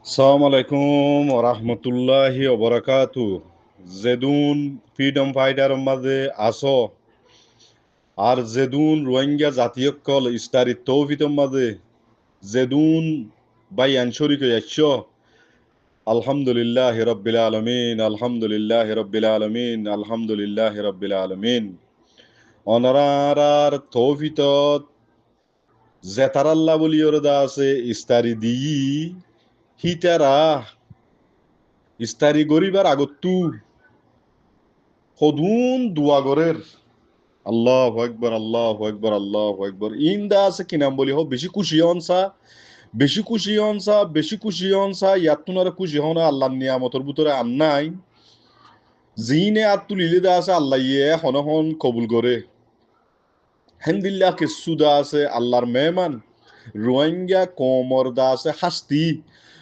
আসসালামু আলাইকুম ওয়া রাহমাতুল্লাহি ওয়া বারাকাতুহু। যেদুন ফ্রিডম ফাইটার মাঝে আসো আর যেদুন রোহিঙ্গা জাতীয়কল ইস্তারি তৌফিতর মাঝে যেদুন বাই আনশরিক ইয়াচ্ছ আলহামদুলিল্লাহি রাব্বিল আলামিন আলহামদুলিল্লাহি রাব্বিল আলামিন আলহামদুলিল্লাহি রাব্বিল আলামিন। অনরার তৌফিতত জেতারাল্লাহ বলিয়র দা আছে ইস্তারি দিই হিতারা ইস্তারি গরিবার আগত্তু সদুন দোয়া গরের আল্লাহু আকবার আল্লাহু আকবার আল্লাহু আকবার ইন্দা আছে কিনাম বলি হো বেশি খুশি হনসা ইয়াতুনার খুশি হনা আল্লাহর নিয়ামতর ভিতরে আন্নাই জিনে আত্তুলিলে দা আছে আল্লাহ ইয়ে হনহন কবুল করে হেনদিল্লা কিসু দা আছে আল্লাহর মেহমান রোহিঙ্গা কোমর দা আছে শাস্তি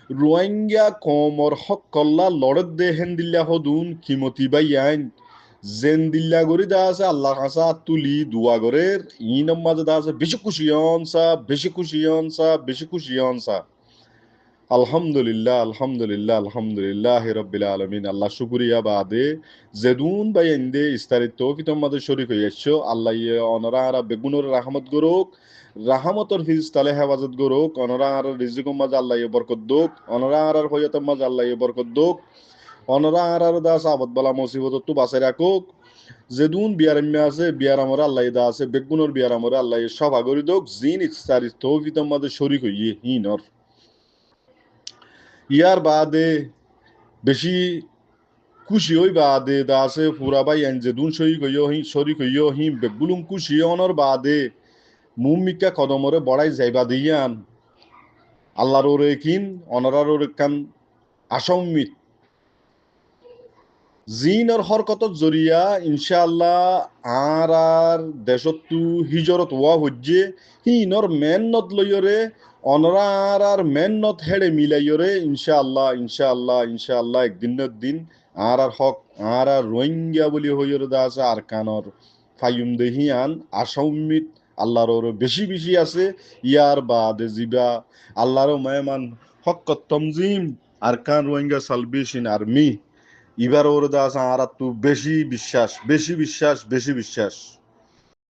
রোহিঙ্গা কোমর হকল্লা লড়ত দে হেনদিল্লা হদুন কিমতি বাই আইন জেন্দিল্লা গরি দা আছে আল্লাহ কাছা তুলি দুয়া গরের ইনম মাঝে দা আছে বেশি খুশি হনসা আলহামদুলিল্লাহ রাব্বিল আলামিন আল্লাহ শুকরিয়া বাদে জেদুন বাই এন্দে ইস্তারিত তৌফিতর মাঝে শরীক হইয়াছো আল্লাহ ইয়ে অনরা আরা বেগুনের রাহমত গরুক রাহমতর ফিজতালে হেফাজত গরুক অনরা আর রিজিকর মাঝে আল্লাহ ইয়ে বরকত দুক অনরা আর হয়তের মাঝে আল্লাহ ইয়ে বরকত দুক অনরা আর দাস আবদ বালা মুসিবত তো বাঁচাই রাখুক যেদুন বিয়ার আছে বিয়ার আমরে আল্লাহ দা আছে বেগুনের বিয়ার আমরে আল্লাহ সভা করি দোক জিন ইস্তারিত তৌফিতর মাঝে শরীক হইয়ে হিনর ইয়ার বাদে বেশি খুশি হই বাদে দা আছে পুরা বাই এনজে দুন শরিক হইয় হি বেগুলুম খুশি অনর বাদে মুমিকা কদমরে বড়াই যাইবা দিয়ান আল্লাহর ওরে কিন অনরার ওরে কান আসাম্মিত জিনর হরকতত জরিয়া ইনশাআল্লাহ আর দেশতু হিজরত ওয়া হজ্জে হিনর মেহনত লইয়রে অনরা আর মেহনত হেড়ে মিলাইয়রে ইনশাআল্লাহ একদিন হক আর রোহিঙ্গা বলি হইয়র দা আছে আর কানর ফাইম দেহিয়ান আসাম্মিত আল্লাহর ওর বেশি বেশি আছে ইয়ার বাদে জিবা আল্লাহর মেহমান হক তমজিম আর কান রোহিঙ্গা সালভেশন আর্মি এবার ওর দাস আর একটু বেশি বিশ্বাস